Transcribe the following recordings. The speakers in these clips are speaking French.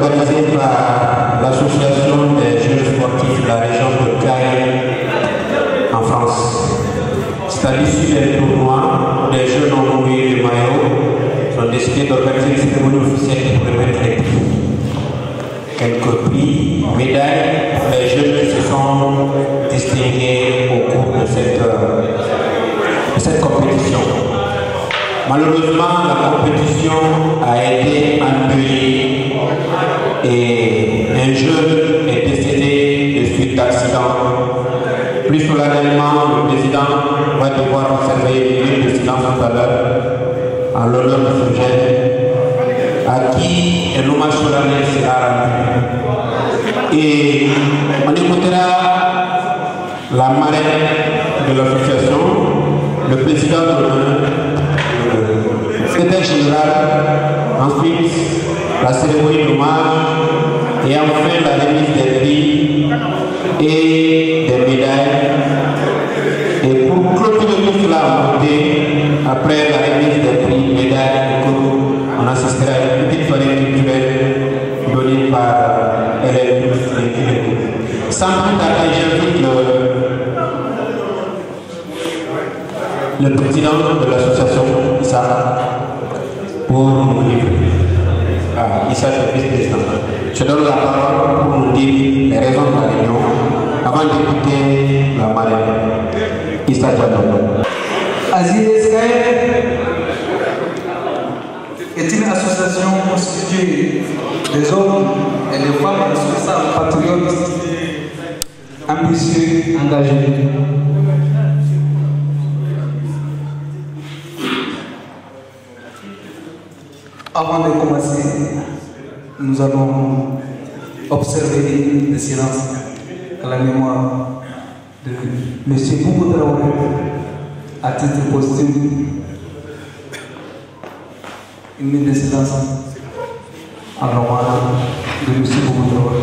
organisé par l'association des jeunes sportifs de la région de Caille en France. C'est à l'issue des tournois, les jeunes ont envoyé les maillots, ont décidé d'organiser une cérémonie officielle pour remettre les prix. Quelques prix, médailles, les jeunes qui se sont distingués au cours de cette compétition. Malheureusement, la compétition a été annulée et un jeune est décédé de suite d'accident. Plus solennellement, le président va devoir observer une minute de silence tout à l'heure en l'honneur de ce jeune à qui un hommage solennel sera rendu. Et on écoutera la marraine de l'association, le président le secrétaire général, ensuite la cérémonie d'hommage et enfin la remise des prix et des médailles. Et pour clôturer tout cela en beauté, après la remise des prix, médailles et coups, on assistera à une petite soirée culturelle donnée par LL+. Sans plus tarder, j'invite le président de l'association, Issa, pour nous dire. Issa, le vice-président. Je donne la parole pour nous dire les raisons de la réunion avant d'écouter la marraine. Issa Diallo. ASIESK est une association constituée des hommes et des femmes responsables, patriotes, ambitieux, engagés. Avant de commencer, nous allons observer le silence à la mémoire de M. Boubou Traoré à titre posthume. Une minute de silence en l'honneur de M. Boubou Traoré.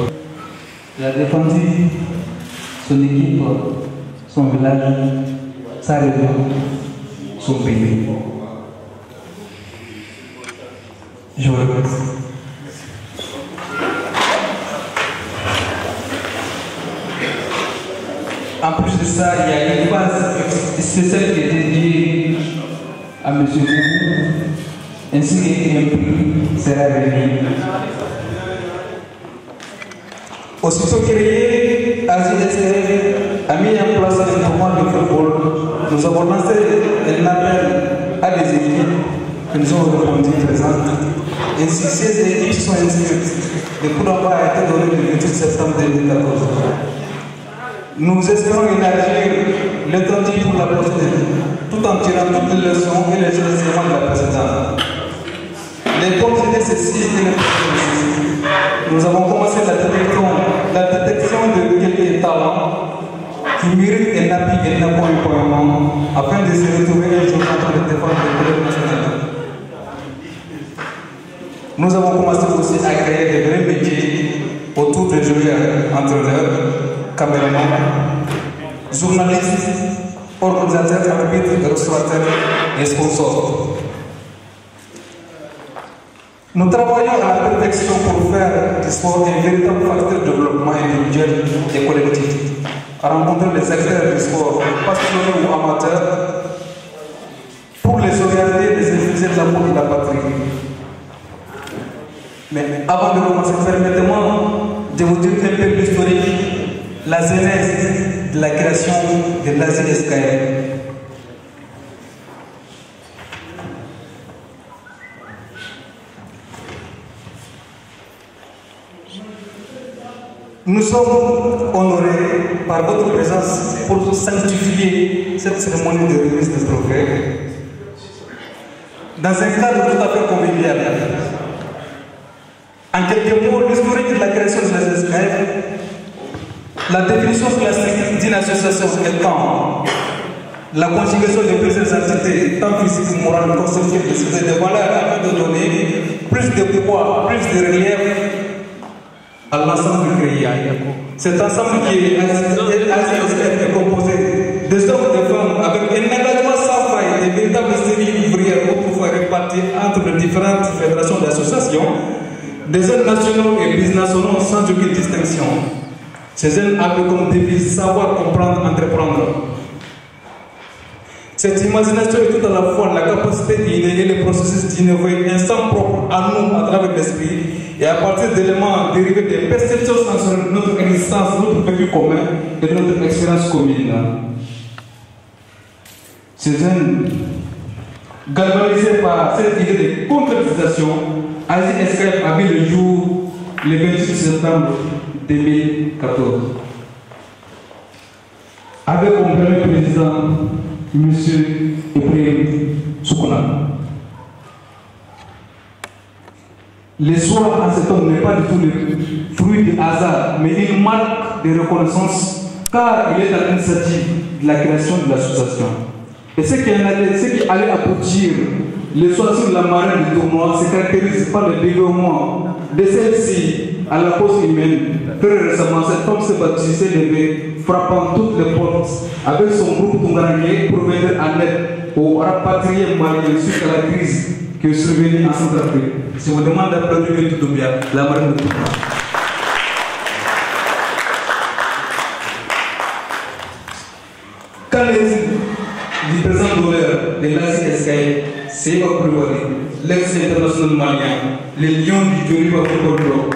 Il a défendu son équipe, son village, sa région, son pays. Je vous remercie. En plus de ça, il y a une base, c'est celle qui est dédiée à M. Boubou, ainsi qu'un prix sera remis. Aussitôt créé, ASIESK a mis en place un tournoi de football. Nous avons lancé un appel à des équipes qui nous ont répondu présentes. Ainsi, 16 équipes sont inscrites. Le coup d'envoi a été donné le 28 septembre 2014. Nous espérons élargir le temps pour la procédure, tout en tirant toutes les leçons et les enseignements de la précédente. Les comptes étaient ceci et les ceci. Nous avons commencé la détection de quelques talents qui méritent un appui et un accompagnement afin de se retrouver un jour en train de défendre le club national. Nous avons commencé aussi à créer des vrais métiers autour des joueurs, entraîneurs, caméramans, journalistes, organisateurs, arbitres, restaurateurs et sponsors. Nous travaillons à la perfection pour faire du sport un véritable facteur de développement individuel et collectif, à rencontrer les acteurs du sport, passionnés ou amateurs, pour les orienter et les diffuser de l'amour de la patrie. Mais avant de commencer, permettez-moi de vous dire un peu l'historique, la genèse de la création de l'ASIESK. Nous sommes honorés par votre présence pour sanctifier cette cérémonie de remise de trophée dans un cadre tout à fait convivial. En quelques mots, l'historique de la création de l'ASIESK, la définition classique d'une association étant la conjugaison de plusieurs entités, tant physiques, morales, conceptuelles, de valeurs, afin de donner plus de poids, plus de relief à l'ensemble créé. Cet ensemble qui est composé de hommes et de femmes avec un engagement sans faille, des véritables séries ouvrières pour pouvoir répartir entre les différentes fédérations d'associations, des jeunes nationaux et binationaux sans aucune distinction. Ces jeunes avaient comme devise savoir, comprendre, entreprendre. Cette imagination est tout à la fois la capacité d'innérer les processus d'innover un sens propre à nous à travers l'esprit et à partir d'éléments dérivés des perceptions sensorielles de notre existence, notre vécu commun et de notre expérience commune. Ces jeunes, galvanisés par cette idée de concrétisation, ASISKF a vu le jour le 28 septembre 2014. Avec comme premier président M. Ibrahim Soukouna. L'histoire en cet homme n'est pas du tout le fruit du hasard, mais une marque de reconnaissance, car il est à l'initiative de la création de l'association. Et ce qui allait aboutir l'histoire sur la marine du tournoi se caractérise par le développement de celle-ci à la cause humaine. Très récemment, cet homme s'est battu, s'est levé, frappant toutes les portes avec son groupe Tungarangé pour venir en aide aux rapatriés maliens suite à la crise qui est survenue en Centrafrique. Je vous demande d'applaudir tout bien la marine de tournoi. Quand le président d'honneur de l'ASISKF, c'est l'ex-international malien, les lions du Djoliba Football Club.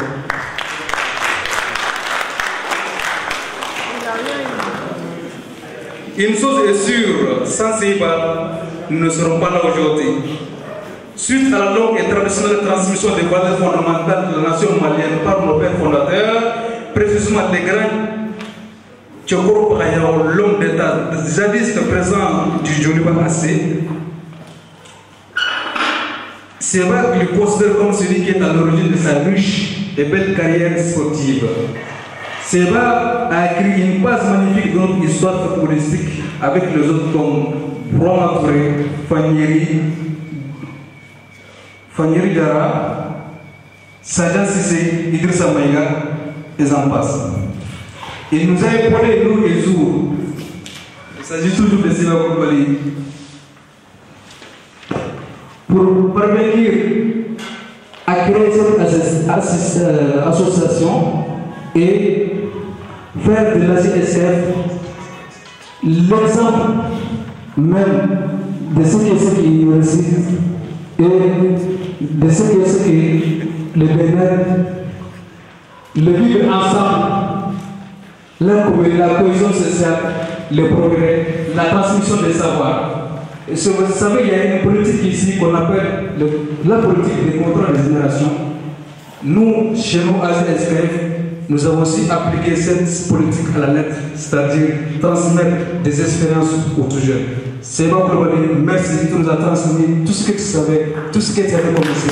Une chose est sûre, sans Seiba, nous ne serons pas là aujourd'hui. Suite à la longue et traditionnelle transmission des valeurs fondamentales de la nation malienne par nos pères fondateurs, précisément les grands Tchokoro Pagayao, l'homme d'État, jadis le président du Djoliba AC, Seiba le considère comme celui qui est à l'origine de sa riche et belle carrière sportive. Seiba a écrit une page magnifique de notre histoire footballistique avec les autres comme Roma Touré, Fanyeri Diara, Sajan Sissé, Idrissa Maïga et j'en passe. Il nous a épaulé nous et jours. Il s'agit toujours de Seiba Koulibaly pour parvenir à créer cette association et faire de l'ASISKF l'exemple même de ce qui réussit et de ce qui le Bénin, le vivre ensemble, la cohésion sociale, le progrès, la transmission des savoirs. Et vous savez, il y a une politique ici qu'on appelle la politique des contrats de génération. Nous, chez nous, ASISKF, nous avons aussi appliqué cette politique à la lettre, c'est-à-dire transmettre des expériences aux tout jeunes. C'est bon, merci, tu nous as transmis tout ce que tu savais, tout ce que tu avais commencé.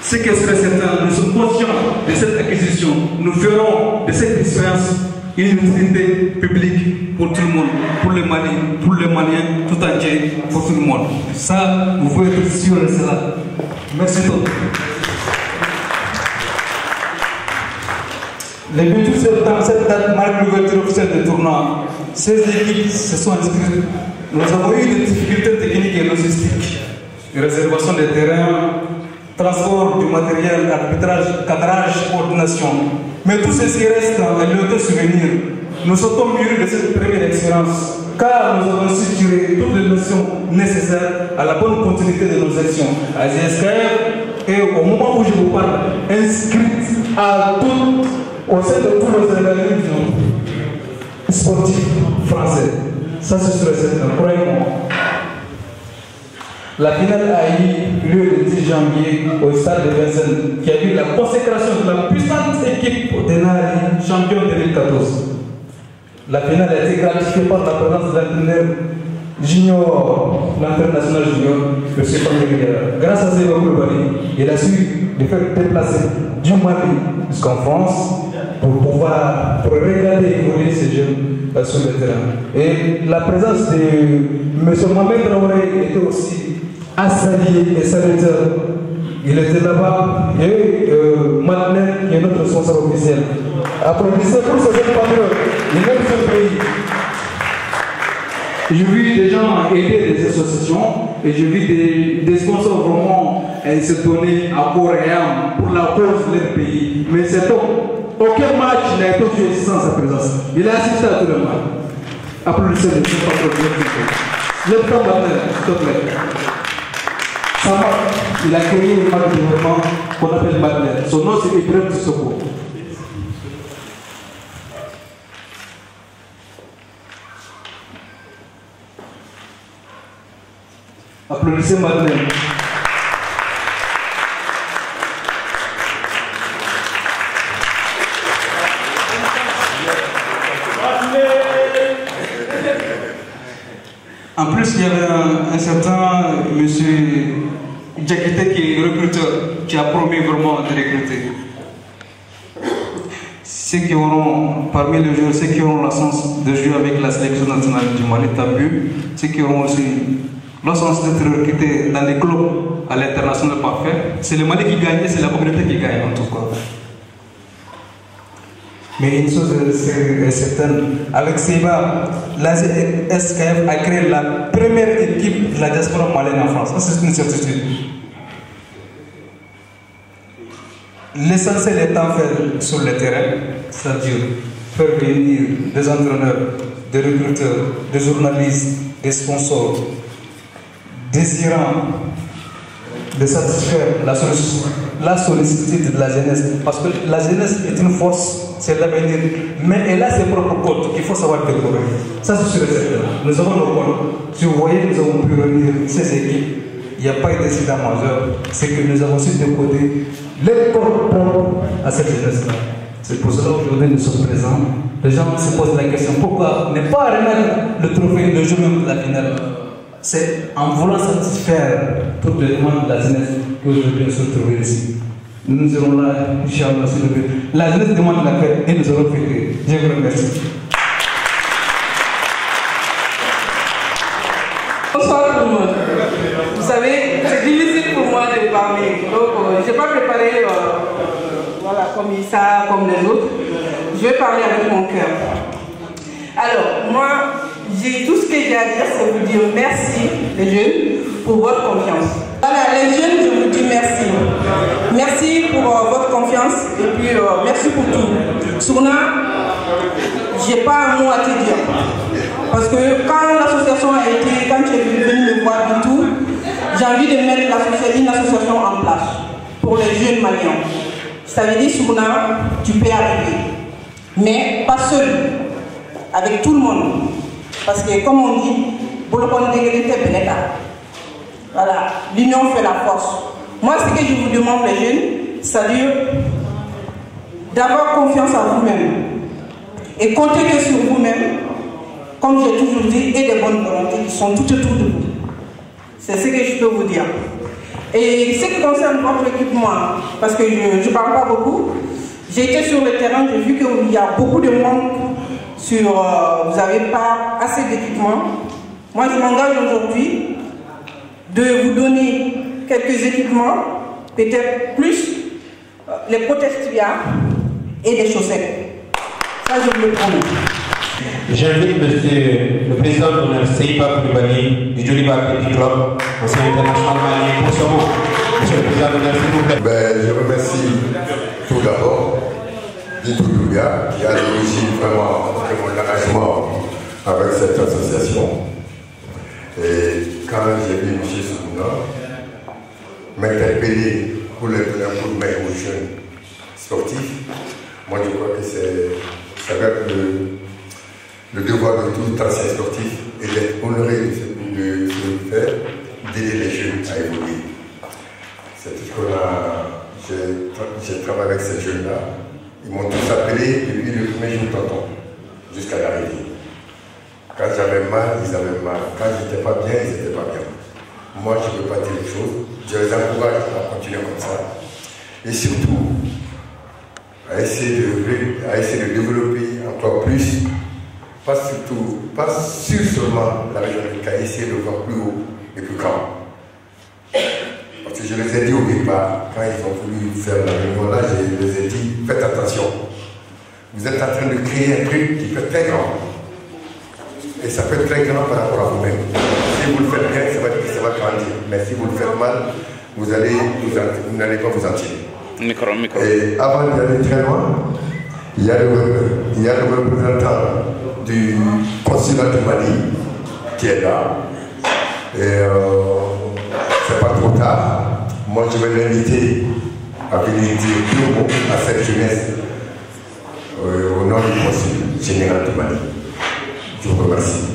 Ce qui serait certain, nous sommes conscients de cette acquisition. Nous ferons de cette expérience une utilité publique pour tout le monde, pour les Maliens, tout entier, pour tout le monde. Ça, vous pouvez être sûr de cela. Merci beaucoup. Le 28 septembre, cette date marque l'ouverture officielle du tournoi. 16 équipes se sont inscrites. Nous avons eu des difficultés techniques et logistiques. Réservation des terrains, transport du matériel, arbitrage, cadrage, coordination. Mais tout ceci reste un lieu souvenir. Nous sommes mûris de cette première expérience, car nous avons su tirer toutes les notions nécessaires à la bonne continuité de nos actions. ASISKF est, au moment où je vous parle, inscrite au sein de tous les organismes sportifs français. Ça, c'est sûr et certain, croyez-moi. La finale a eu lieu le 10 janvier au stade de Vincennes, qui a vu la consécration de la puissante équipe de Nari, champion 2014. La finale a été gratifiée par la présence de l'entraîneur junior, l'entraîneur national junior, M. Fanyeri. Grâce à Seiba Koulibaly, il a su de faire déplacer du Mali jusqu'en France pour regarder évoluer ces jeunes sur le terrain. Et la présence de M. Mohamed Traoré était aussi à saluer et saluteur. Il était là-bas et Madeleine, qui est notre responsable officiel. Applaudissez pour ce jeune patriote. Il aime ce pays. J'ai vu des gens aider des associations Et je vis des sponsors vraiment se donner à corps et âme pour la cause de leur pays. Mais cet homme, aucun match n'a été joué sans sa présence. Il a assisté à tout le match. Applaudissez le son patron. Le temps Badler, s'il te plaît. Il a créé une marque de développement qu'on appelle Badler. Son nom c'est Ibrahim Sissoko. Applaudissez Badler. En plus, il y avait un certain monsieur Diakité qui est recruteur, qui a promis vraiment de recruter. Ceux qui auront, parmi les joueurs, ceux qui auront la chance de jouer avec la sélection nationale du Mali, t'as vu, ceux qui auront aussi la chance d'être recrutés dans les clubs à l'international parfait, c'est le Mali qui gagne et c'est la communauté qui gagne en tout cas. Mais une chose est certaine, avec Seba, la SKF a créé la première équipe de la diaspora malienne en France. Ça, c'est une certitude. L'essentiel étant fait sur le terrain, c'est-à-dire faire venir des entraîneurs, des recruteurs, des journalistes, des sponsors, désirant de satisfaire la sollicitude de la jeunesse. Parce que la jeunesse est une force. C'est l'avenir, mais elle a ses propres codes qu'il faut savoir décorer. Ça, c'est sûr et certain. Nous avons nos codes. Si vous voyez, nous avons pu réunir ces équipes. Il n'y a pas eu d'incident majeur. C'est que nous avons su décoder les codes propres à cette jeunesse-là. C'est pour cela qu'aujourd'hui nous sommes présents. Les gens se posent la question pourquoi ne pas remettre le trophée le jour même de la finale? C'est en voulant satisfaire toutes les demandes de la jeunesse qu'aujourd'hui nous sommes trouvés ici. Nous serons là, Inch'Allah, la jeunesse demande la fête et nous allons fêter. Je vous remercie. Bonsoir tout le monde. Vous savez, c'est difficile pour moi de parler. Donc, je n'ai pas préparé voilà, comme Issa, comme les autres. Je vais parler avec mon cœur. Alors, moi, tout ce que j'ai à dire, c'est vous dire merci, les jeunes, pour votre confiance. Voilà, les jeunes, je vous dis merci. Merci pour votre confiance et puis merci pour tout. Souna, je n'ai pas un mot à te dire. Parce que quand l'association a été, quand tu es venu me voir et tout, j'ai envie de mettre une association en place pour les jeunes Maliens. Je t'avais dit, Souna, tu peux arriver. Mais pas seul, avec tout le monde. Parce que comme on dit, voilà, l'union fait la force. Moi, ce que je vous demande, les jeunes, c'est-à-dire d'avoir confiance en vous-même et compter que sur vous-même, comme j'ai toujours dit, et des bonnes volontés qui sont tout autour de vous. C'est ce que je peux vous dire. Et ce qui concerne votre équipement, parce que je ne parle pas beaucoup, j'ai été sur le terrain, j'ai vu qu'il y a beaucoup de monde sur... vous n'avez pas assez d'équipement. Moi, je m'engage aujourd'hui de vous donner quelques équipements, peut-être plus les protège-tibias et des chaussettes. Ça, je vous le promets. J'invite monsieur le président de l'honneur Seiba Koulibaly du Joliba Petit Club, ancien international malien, pour ce mot. Monsieur le président de l'honneur, s'il vous plaît. Je remercie tout d'abord Dito Doumbia qui a dirigé vraiment mon engagement avec cette association. Et quand j'ai vu M. Soumouna m'interpeller pour le donner un coup de main aux jeunes sportifs, moi je crois que ça va être le devoir de tout ancien sportif et d'être honoré de ce que faire, d'aider les jeunes à évoluer. C'est tout ce qu'on a. J'ai travaillé avec ces jeunes-là. Ils m'ont tous appelé depuis le premier jour tonton jusqu'à l'arrivée. Quand j'avais mal, ils avaient mal. Quand j'étais pas bien, ils n'étaient pas bien. Moi, je ne peux pas dire les choses. Je les encourage à continuer comme ça. Et surtout, à essayer de développer encore plus, pas seulement la région de Caï, essayer de voir plus haut et plus grand. Parce que je les ai dit au départ, quand ils ont voulu faire la réunion là, je les ai dit, faites attention. Vous êtes en train de créer un truc qui peut être très grand. Et ça peut être très grand par rapport à vous-même. Si vous le faites bien, ça va grandir. Mais si vous le faites mal, vous n'allez pas vous en tirer. Et avant d'aller très loin, il y a le représentant du consulat du Mali qui est là. Et c'est pas trop tard. Moi, je vais l'inviter à venir dire deux mots à cette jeunesse au nom du consul général du Mali. Je vous remercie.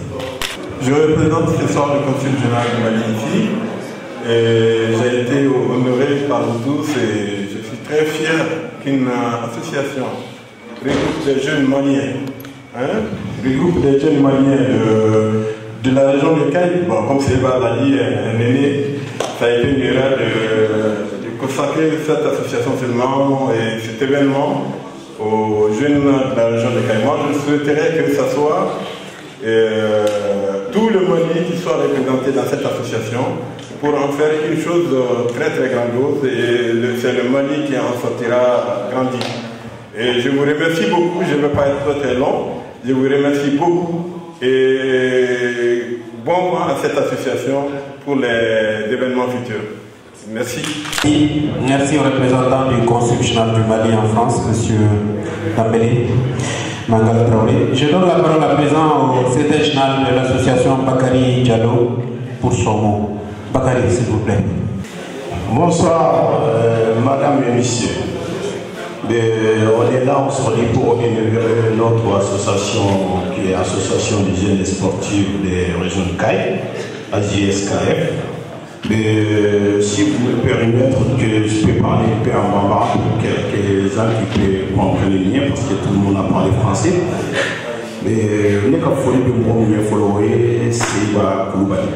Je représente ce soir le consul général du Mali ici. J'ai été honoré par vous tous et je suis très fier qu'une association regroupe des jeunes Maliens, regroupe des jeunes Maliens de la région de Caille. Bon, comme Sylvain l'a dit, un aîné, ça a été une erreur de consacrer cette association seulement et cet événement aux jeunes de la région de Caille. Moi, je souhaiterais que ce soit tout le Mali qui soit représenté dans cette association pour en faire une chose très très grandiose et c'est le Mali qui en sortira grandi. Et je vous remercie beaucoup, je ne vais pas être très long, je vous remercie beaucoup et bon vent à cette association pour les événements futurs. Merci. Merci au représentant du consul général du Mali en France, M. Tambélé Mangal Traoré. Je donne la parole à présent au secrétaire général de l'association Bakary Diallo pour son mot. Bakary, s'il vous plaît. Bonsoir, madame et messieurs. On est là aujourd'hui pour inaugurer notre association qui est l'Association des jeunes sportifs des régions de Caille, AJSKF. Mais si vous me permettez que je peux parler un peu en bambara pour quelques-uns qui peuvent comprendre les liens parce que tout le monde a parlé français. Mais nous avons fait de moi, mais follower, c'est Koulibaly.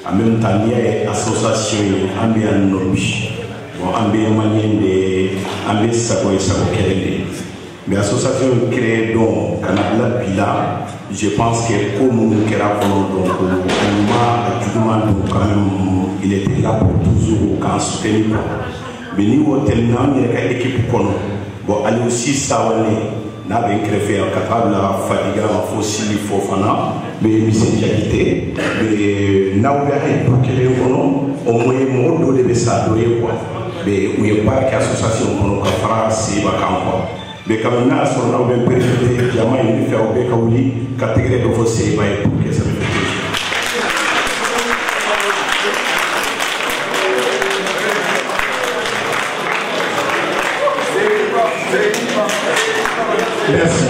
En même temps, il y a une association ambiant Norbi. Bon, ambiant malien de ambiant Sako et Sako Kelele. Mais l'association créée donc Canada Pila, je pense que comme nous avons donc quand même, il était là pour toujours quand soutenir. Mais nous avons tellement d'équipe pour nous. Bon, allez aussi ça n'a bien créé un capable la fatigue à fossile Fofana, mais Michel Diakité, mais n'a ouvert pour que les gens au moins mot de ça quoi. Mais où il n'y a pas d'association pour nous faire c'est vacant. Mais quand même, on a bien préféré qu'il y a une faire au Békaouli, catégorie de fossé, pour que ça me fait plaisir. Merci.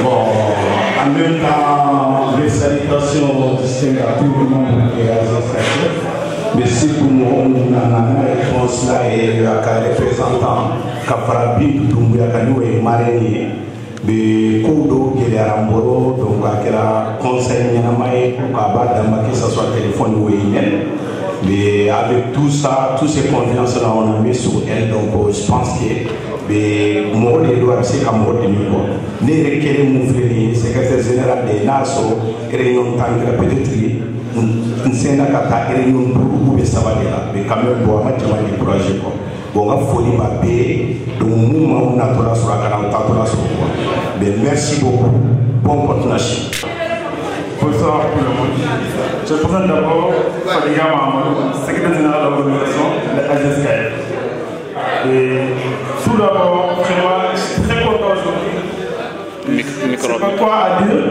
Bon, en même temps, les salutations distinguées à tout le monde qui est à merci pour moi, on a une réponse là et la représentant Kafarabi, Doumbouya Kanou et Marigny. Mais Koudo, qui est à Ramboro, donc à la conseil Niamay, à que ce soit téléphone ou email. Mais avec tout ça, toutes ces confiances-là, on a mis sur elle. Donc je pense que moi, les doigts, c'est comme moi, les requérés, mon frère, secrétaire général des Nassau, réunion de peut-être. Nous sommes à réunion pour le Savadela, mais quand même, pour un projet. Bon, on a folie ma paix, donc nous, on a tout la sur la 40 ans. Mais merci beaucoup. Bon continuation. Bonsoir tout le monde. Je présente d'abord Fadiga Mahamadou, secrétaire général de l'organisation de l'AGSKF. Et tout d'abord, vraiment, je suis très content aujourd'hui. Je ne sais pas quoi à dire.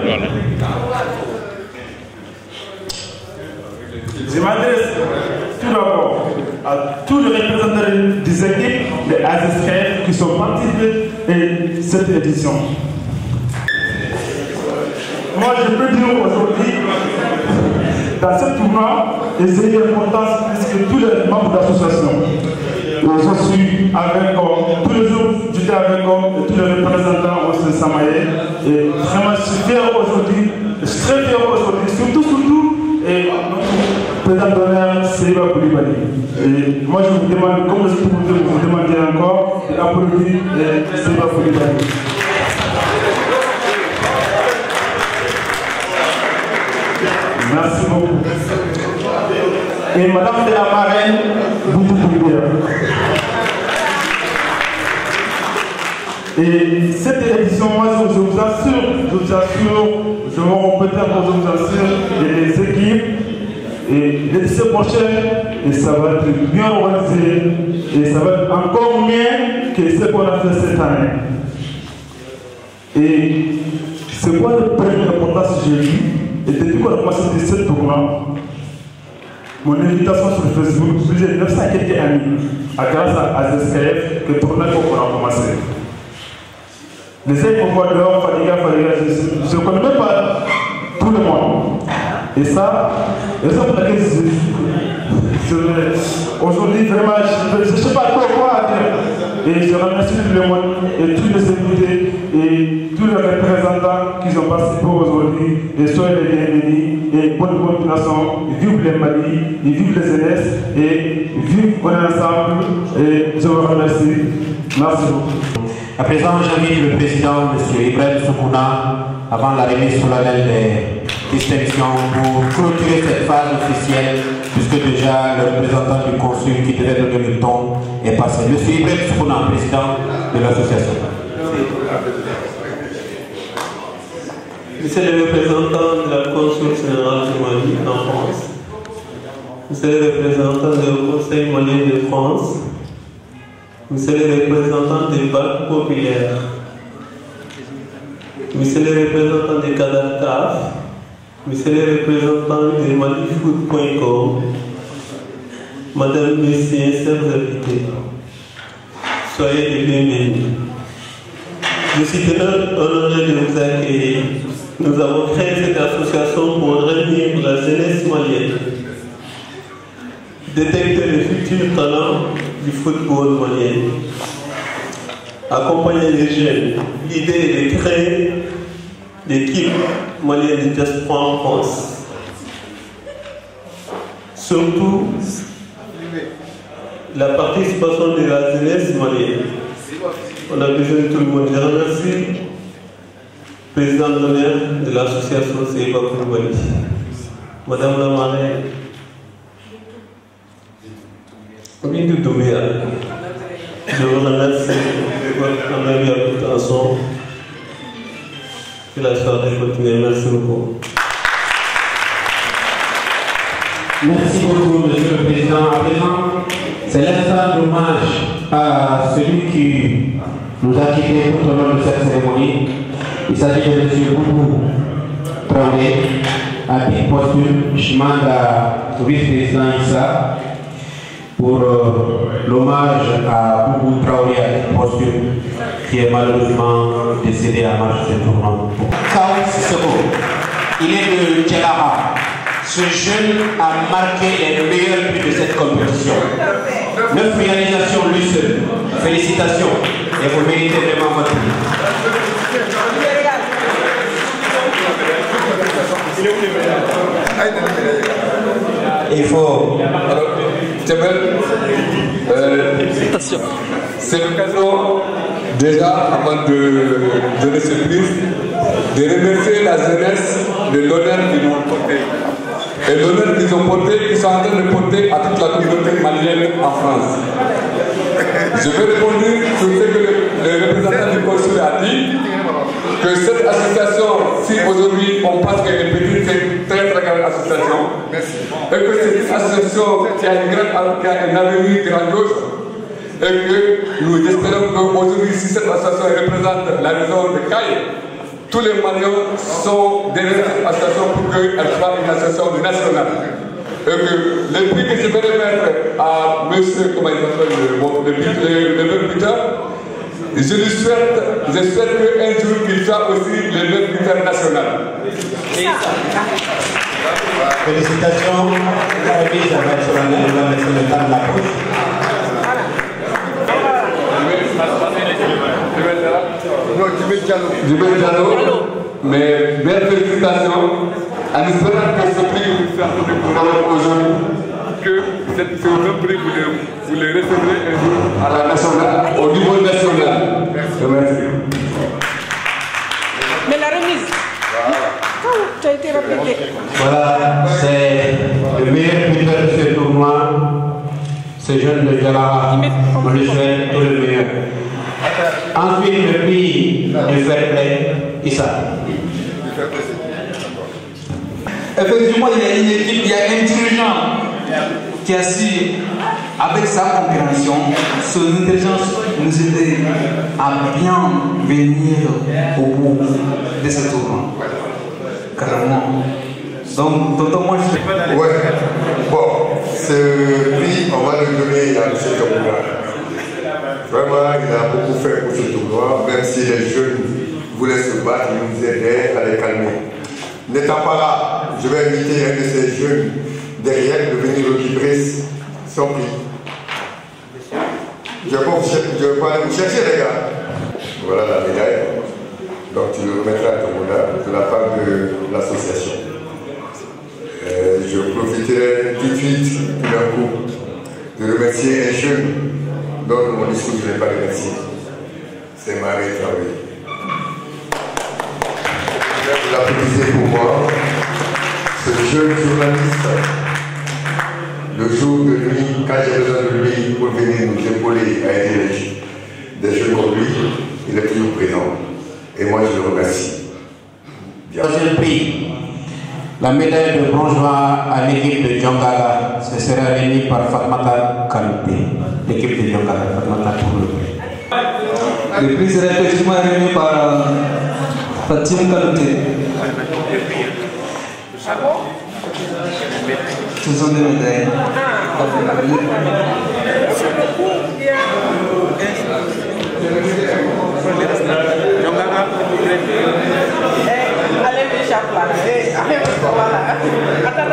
Je m'adresse tout d'abord à tous les représentants des équipes de l'AGSKF qui sont participés à cette édition. Moi, je peux dire aujourd'hui, dans ce tournoi, les éléments d'importance puisque tous les membres de l'association, je suis avec eux, tous les jours, j'étais avec eux, et tous les représentants au Samaye. Et vraiment, je suis fier aujourd'hui, je suis très fier aujourd'hui, surtout, et notre président d'honneur, Sylvain Koulibaly. Et moi, je vous demande, comme je vous demandais encore, d'applaudir Sylvain Koulibaly. Merci beaucoup. Et Madame de la Marraine, Boudou Boulière. Et cette édition, moi, je vous assure, je vous assure, et les équipes, et l'édition prochaine, et ça va être bien organisé, et ça va être encore mieux que ce qu'on a fait cette année. Et c'est quoi le premier reportage que j'ai vu, et depuis qu'on a commencé ce tournoi, mon invitation sur Facebook, j'ai 900 et quelques amis, grâce à ZSKF, que le tournage qu'on a commencé. Les amis me voient dehors, Fadiga, je ne connais même pas tout le monde. Et ça pour laquelle aujourd'hui, vraiment, je ne sais pas quoi dire. Et je remercie tout le monde et tous les invités et tous les représentants qui ont participé aujourd'hui. Et soyez les bienvenus et bonne continuation. Vive le Mali, et vive les jeunesse et vive on est ensemble. Et je vous remercie. Merci beaucoup. À présent, j'invite le président, M. Ibrahim Soukouna, avant la remise solennelle des distinctions, pour clôturer cette phase officielle, puisque déjà le représentant du consul qui devait donner le ton est passé. M. Ibrahim Soukouna, président de l'association. Monsieur le représentant de la Consul générale du Mali en France, Monsieur le représentant du Conseil malien de France, Monsieur le représentant des banques populaires, Monsieur le représentant des CADACAF, Monsieur le représentant de Malifoot.com, Madame, Messieurs, chers invités, soyez les bienvenus. Je suis honoré de vous accueillir. Nous avons créé cette association pour réunir la jeunesse malienne, détecter les futurs talents du football malien, accompagner les jeunes. L'idée est de créer l'équipe malienne de diaspora en France. Surtout, la participation de la jeunesse malienne. On a besoin de tout le monde. Je remercie le président d'honneur de l'association Seiba Koulibaly, Madame la marraine, Bintou Doumbia. Je vous remercie de votre amable attention. Que la soirée continue. Merci beaucoup. Merci beaucoup, Monsieur le Président. À présent, c'est l'instant d'hommage à celui qui nous a quittés tout au long de cette cérémonie. Il s'agit de M. Boubou Traoré, à titre posthume, Chimanda, vice-président Issa, pour l'hommage à Boubou Traoré, à titre posthume, qui est malheureusement décédé à marche de ce tournoi. Kao Sissoko, il est de Djelara. Ce jeune a marqué les meilleurs buts de cette compétition. 9 réalisations lui seul. Félicitations et vous méritez vraiment votre prix. Il faut. C'est l'occasion, déjà, avant de donner ce prix, de remercier la jeunesse de l'honneur qu'ils ont porté. Et l'honneur qu'ils ont porté, qu'ils sont en train de porter à toute la communauté malienne en France. Je vais répondre sur ce que le représentant du consul a dit, que cette association, si aujourd'hui on pense qu'elle est petite, c'est une très très grande association. Et que c'est une association qui a un avenir grandiose. Et que nous espérons qu'aujourd'hui, si cette association représente la région de Caille, tous les Maliens sont derrière cette association pour qu'elle soit une association nationale. Et que le prix que je vais remettre à monsieur, comment il s'appelle, le buteur, je souhaite qu'un jour qu'il soit aussi le meilleur buteur national. Félicitations. La remise va être solennelle, on va mettre le temps de la poche. Je vais Diallo, mais belle félicitations, en espérant que ce prix que vous faites aujourd'hui, que ce même prix vous le recevrez un jour à la nationale, au niveau national. Merci. Mais la remise, tu as été répété. Voilà, c'est le meilleur buteur de ce tournoi, ce jeune de Djelara. On lui souhaite tout le meilleur. Ensuite, le prix du fair play, Issa. Effectivement, il y a une équipe, il y a un dirigeant qui a su, avec sa compréhension, son intelligence, nous aider à bien venir au bout de ce tournoi. Carrément. Donc, moi, je... Ouais. Bon, ce prix, on va le donner à M. Tomoula. Vraiment, il a beaucoup fait pour ce tournoi, même si les jeunes voulaient se battre, il nous aidait à les calmer. N'étant pas là, je vais inviter un de ces jeunes derrière de venir récupérer son prix. Je vais pas aller vous chercher, les gars. Voilà la médaille. Donc tu le remettras à Tomoula de la part de l'association. Je profiterai tout de suite, tout d'un coup, de remercier un jeune dont mon discours je ne vais pas remercier. C'est Marie Traoré. Vous l'applaudissez pour moi. Ce jeune journaliste, le jour de nuit, quand j'ai besoin de lui pour venir nous épauler à aider des jeunes comme lui, il est toujours présent. Et moi, je le remercie. Troisième prix. La médaille de bronze va à l'équipe de Djongala. Ce sera remis par Fatmata Kanouté. L'équipe de Djongala, Fatmata pour le prix. Le prix sera effectivement remis par Fatim Kanouté. Ce sont des médailles. Allez, m'échappe là. Allez, voilà. Attends.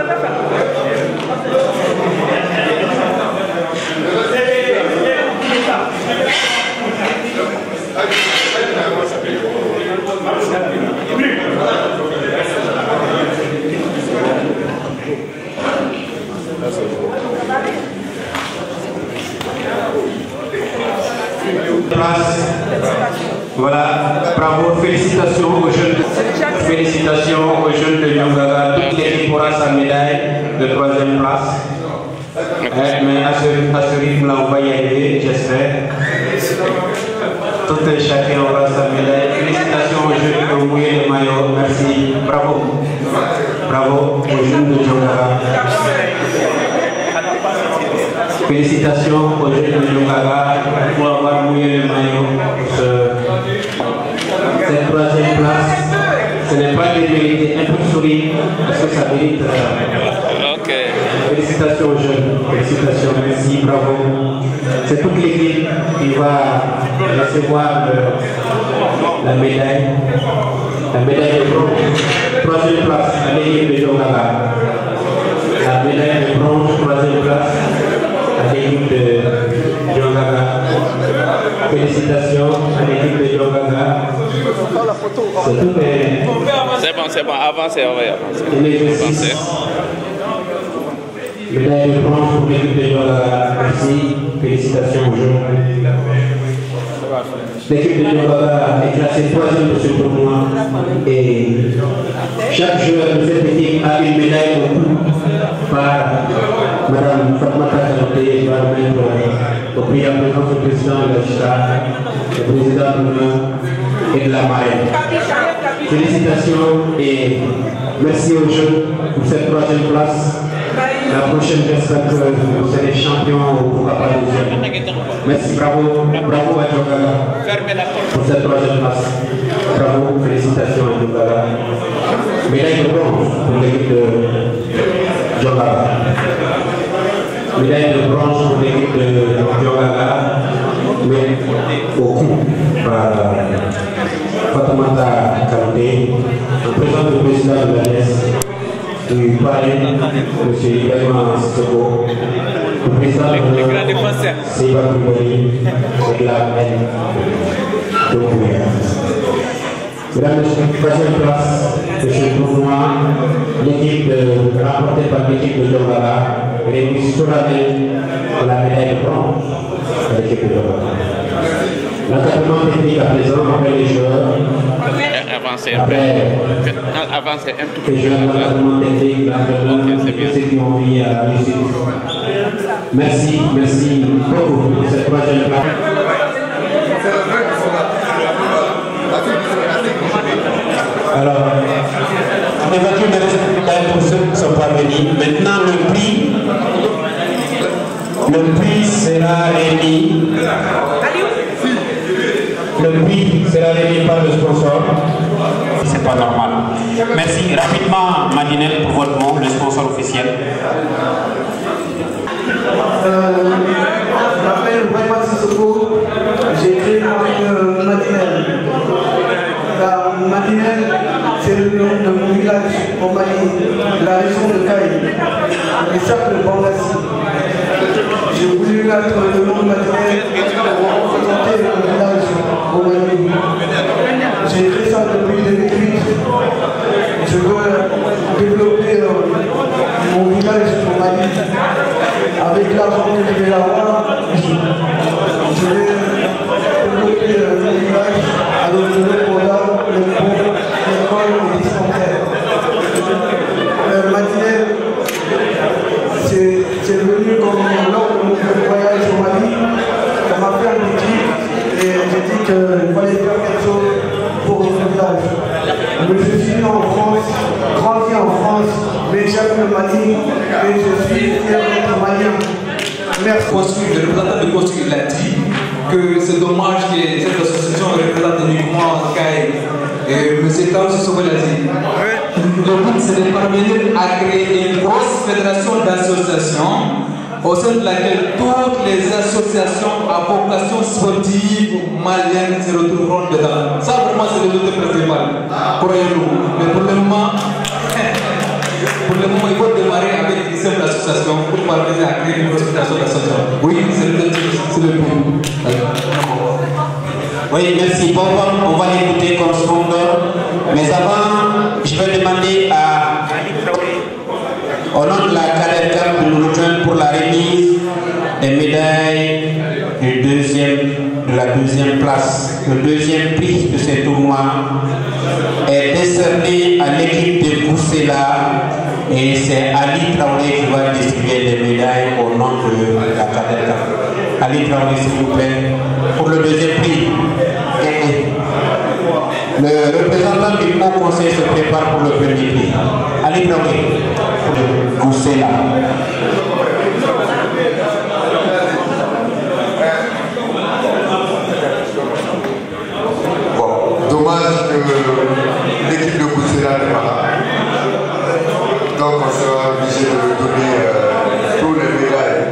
Voilà, bravo, félicitations aux jeunes de Djongala. Toute l'équipe aura sa médaille de 3e place. Mais à ce rythme-là, on va y arriver, j'espère. Tout et chacun aura sa médaille. Félicitations aux jeunes qui ont mouillé les maillots. Merci, bravo. Bravo aux jeunes de Djongala. Félicitations aux jeunes de Djongala pour avoir mouillé les maillots pour cette 3e place. Ce n'est pas démérité, un peu de sourire, parce que ça mérite. Félicitations aux jeunes, félicitations, merci, bravo. C'est toute l'équipe qui va recevoir la médaille de bronze, 3e place à l'équipe de Djongala. La médaille de bronze, 3e place à l'équipe de Djongala. Félicitations à l'équipe de Djongala. C'est bon, avancez, on va y avancer. Médaille de bronze pour l'équipe de Djongala. Merci, félicitations aux jeunes. L'équipe de Djongala est classée 3e de ce tournoi et chaque joueur de cette équipe a une médaille au cou par Mme Fatmata Kanouté qui va remettre au prix à présence du président de la JICA, le président de et de la marraine. Félicitations et merci aux jeunes pour cette 3e place. La prochaine, j'espère que vous serez champion ou pourquoi pas deuxième. Merci, bravo à Djongala pour cette 3e place. Bravo, félicitations à Djongala. Médaille de bronze pour l'équipe de Djongala. Médaille de bronze pour l'équipe de Djongala, mais au cou par Fatoumata Kanouté, en présence du président de l'ANES. Du parrain, M. Yagman Sissoko, le président de Seba Koubouni et de la haine de Kouya. Mesdames et messieurs, 3e place de ce tournoi, l'équipe remportée par l'équipe de Djongala réunit solennellement la médaille de bronze à l'équipe de Djongala. L'encadrement technique à présent après les joueurs. Avancez un peu. Avancez un tout petit peu. L'encadrement technique, l'encadrement ceux qui ont mis à la réussite. Merci beaucoup pour cette 3e place. Alors, on évacue les résultats pour ceux qui ne sont pas venus. Maintenant, le prix sera remis. Le prix sera remis par le sponsor. C'est pas normal. Merci. Rapidement, Madinel, pour votre mot, le sponsor officiel. Je m'appelle Vraiment Sissoko. J'ai créé Madinel. Madinel, c'est le nom de mon village au Mali, la région de Caï, le cercle Bangassi. J'ai voulu mettre le nom de Madinel pour représenter mon village au Mali. J'ai écrit ça depuis 2008. Je veux développer mon village au Mali. Avec l'argent que je vais avoir, je vais développer mon village avec le programme, le pont, l'école, le dispensaire. Madinel, c'est venu comme lors de mon voyage au Mali. Ça m'a fait un petit et j'ai dit qu'il fallait faire quelque chose pour mon village. Je suis né en France, grandi en France, mais j'aime le Mali et je suis fier d'être malien. Merci. Le représentant de Kostu, il a dit que c'est dommage que cette association représente uniquement Caï. Et M. Tam Sissoko l'a dit. Le but, c'est de parvenir à créer une grosse fédération d'associations au sein de laquelle toutes les associations à vocation sportive malienne se retrouveront dedans. Ça, vraiment, c'est le but principal. Croyez-nous. Mais pour le moment, il faut démarrer avec une simple association pour parvenir à créer une grosse fédération d'associations. Oui, c'est le but. Oui, merci. Bon, on va l'écouter comme sponsor. Mais avant, je vais demander au nom de la CADERCAP de nous rejoindre pour la remise des médailles de la deuxième place. Le deuxième prix de ce tournoi est décerné à l'équipe de Koussela et c'est Ali Traoré qui va distribuer les médailles au nom de la CADERCAP. Ali Traoré, s'il vous plaît, pour le deuxième prix. Le représentant du Haut Conseil se prépare pour le premier prix. Ali Traoré, pour le Koussela. Bon, dommage que l'équipe de Koussela n'est pas là. Donc on sera obligé de donner tous les médailles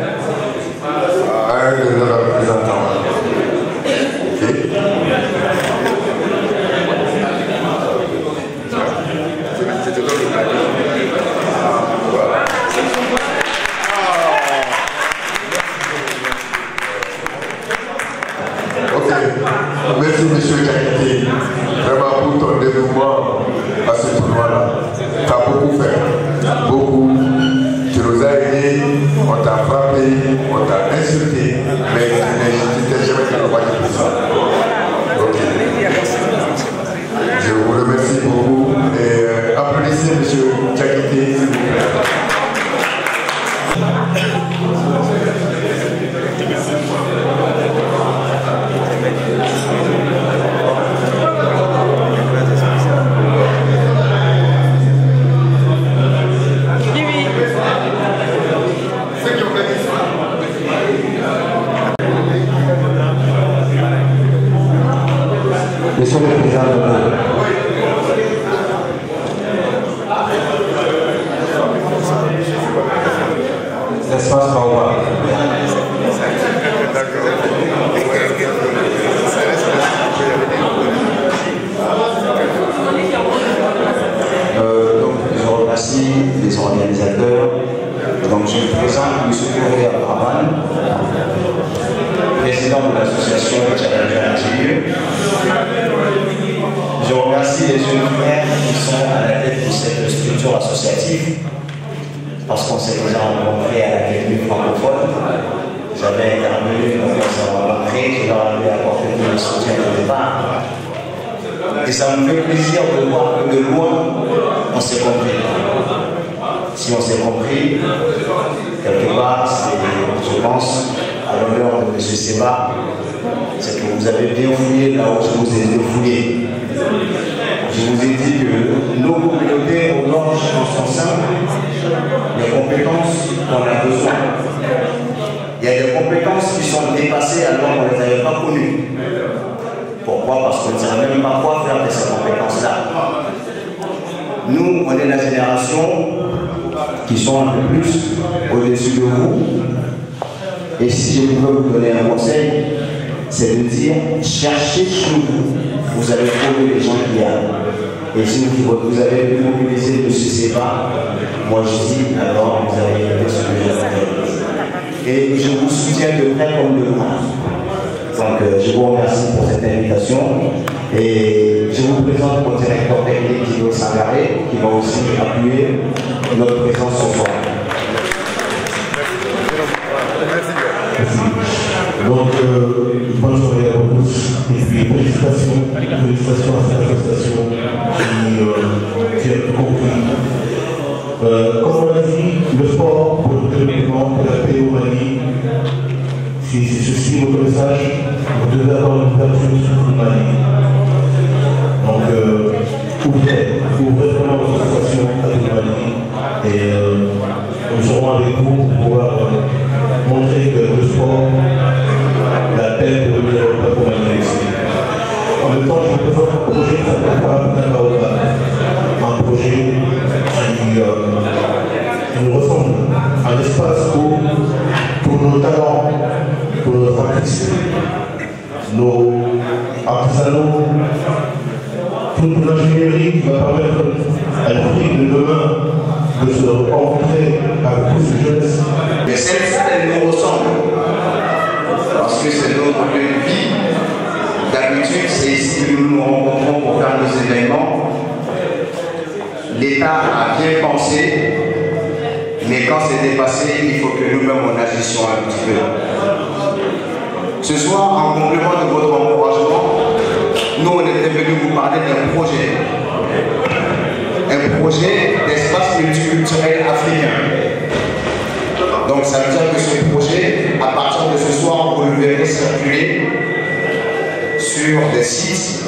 à un de leurs représentants. Ok. Ok. Merci monsieur Kakiti. Vraiment pour ton dévouement à ce tournoi-là. Tu as beaucoup fait. Beaucoup. Tu nous as aidés, on t'a frappé, on t'a insulté, mais tu n'es jamais capable de ça. Ok. Je vous remercie beaucoup et applaudissez M. Kakiti, s'il vous plaît. Monsieur le Président de l'espace Baoba. Donc, je remercie les organisateurs. Donc, je me présente M. Kouré Abdraman, président de l'association Challenge Algérie. Je remercie les jeunes frères qui sont à la tête de cette structure associative parce qu'on s'est déjà rencontrés à l'Académie francophone. J'avais intervenu dans les rencontrés, je leur avais apporté tout le soutien au départ. Et ça me fait plaisir de voir que de loin, on s'est compris. Si on s'est compris, quelque part, c'est, je pense, à à l'honneur de M. Seba, c'est que vous avez bien fouillé là où je vous ai fouillé. Je vous ai dit que nos communautés au nord en son sein, les compétences qu'on a besoin. Il y a des compétences qui sont dépassées alors qu'on ne les avait pas connues. Pourquoi? Parce qu'on ne dirait même pas quoi faire de ces compétences-là. Nous, on est la génération qui sont un peu plus au-dessus de vous. Et si je pouvais vous donner un conseil, c'est de dire, cherchez chez vous, vous allez trouver les gens qu'il y a. Et si vous avez pu mobiliser M. Seba, moi je dis, alors vous avez fait ce que j'ai fait. Et je vous soutiens de près comme de loin. Donc je vous remercie pour cette invitation. Et je vous présente mon directeur technique Guido Sangaré, qui va aussi appuyer notre présence ce soir. Donc, bonne soirée à vous tous. Et puis, félicitations à cette association qui a tout compris. Comme on l'a dit, le sport pour le développement, pour la paix au Mali, si c'est ceci votre message, vous devez avoir une ouverture sur le Mali. Donc, ouvrez vraiment votre association à tout le Mali et nous serons avec vous pour pouvoir montrer que le sport, la paix peut devenir le peuple malien ici. En même temps, je vous présente un projet qui s'appelle un projet qui nous ressemble, un espace où pour nos talents, pour nos artistes, nos artisanaux, toute l'ingénierie qui va permettre à l'Afrique de demain de se rencontrer avec tous ces jeunes. Mais celle-ci, elle nous ressemble. Parce que c'est notre lieu de vie. D'habitude, c'est ici que nous nous rencontrons pour faire nos événements. L'État a bien pensé, mais quand c'est dépassé, il faut que nous-mêmes on agissions un petit peu. Ce soir, en complément de votre encouragement, nous on était venus vous parler d'un projet. Un projet d'espace multiculturel africain. Donc ça veut dire que ce projet, à partir de ce soir, vous le verrez circuler sur des sites.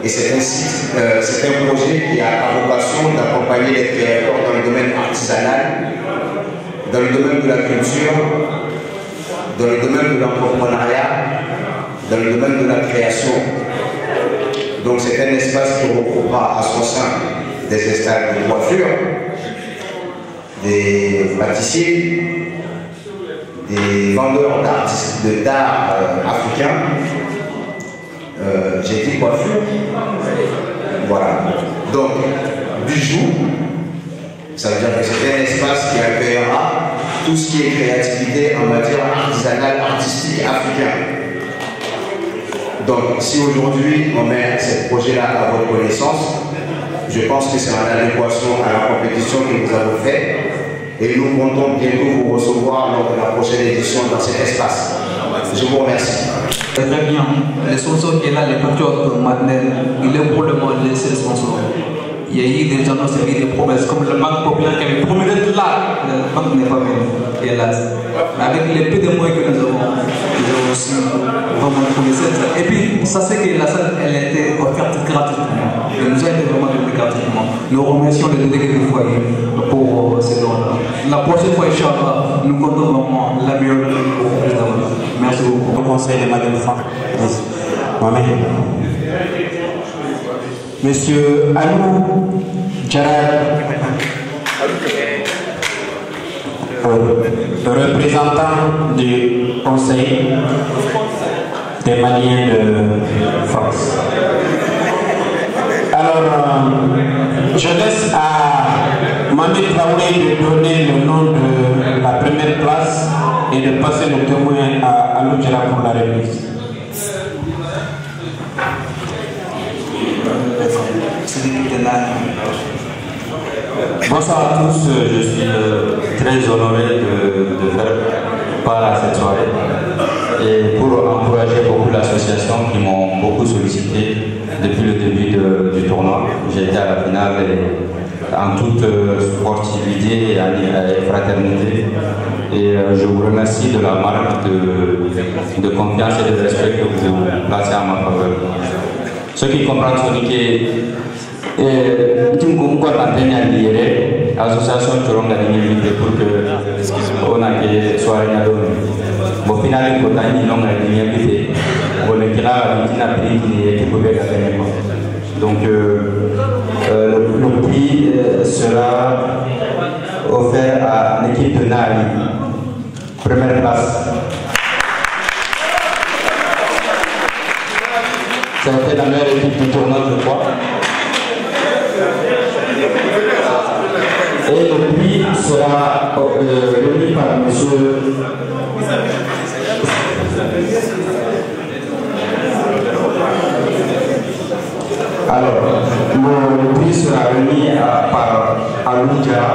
Et c'est un projet qui a à vocation d'accompagner les créateurs dans le domaine artisanal, dans le domaine de la culture, dans le domaine de l'entrepreneuriat, dans le domaine de la création. Donc c'est un espace qui regroupera à son sein des esclaves de coiffure, des pâtissiers, des vendeurs d'art africains. J'ai dit coiffure. Voilà. Donc, bijoux, ça veut dire que c'est un espace qui accueillera tout ce qui est créativité en matière artisanale, artistique africaine. Donc, si aujourd'hui on met ce projet-là à votre connaissance, je pense que c'est en adéquation à la compétition que nous avons faite et nous comptons bientôt vous recevoir lors de la prochaine édition dans cet espace. Je vous remercie. Très bien. Le sponsor qui est là, les patriotes Madeleine, il est pour le moment laissé le sponsor. Il y a eu des gens qui ont fait des promesses, comme le Banque Populaire qui avait promis d'être là. La banque n'est pas venue, hélas. Avec les peu de moyens que nous avons aussi vraiment trouvé ça. Et puis, ça c'est que la salle, elle était offerte gratuitement. Elle nous a été vraiment donnée gratuitement. Nous remercions les délégués du foyer pour ces dons-là. La prochaine fois, Inch'Allah, nous comptons vraiment l'améliorer pour plus d'avoir. Merci beaucoup. Au conseil de Madame Franck. Mohamed. Monsieur Alou Djarad, représentant du Conseil des Maliens de France. Alors, je laisse à Mohamed Traoré de donner le nom de la première place et de passer le témoin à Alou Djarad pour la remise. Bonsoir à tous, je suis très honoré de faire part à cette soirée et pour encourager beaucoup l'association qui m'ont beaucoup sollicité depuis le début du tournoi. J'ai été à la finale et en toute sportivité et fraternité. Et je vous remercie de la marque de confiance et de respect que vous placez à ma faveur. Ceux qui comprennent ce qui est l'association Choronga de pour que on a que soirée à l'homme. Au final, il faut aller dans la ligne on le dira à prix qui est couvert à donc le prix sera offert à l'équipe de Nali. Première place. C'était la meilleure équipe du tournoi, je crois. Et le prix sera remis par monsieur. Alors, le prix sera remis par Aloudia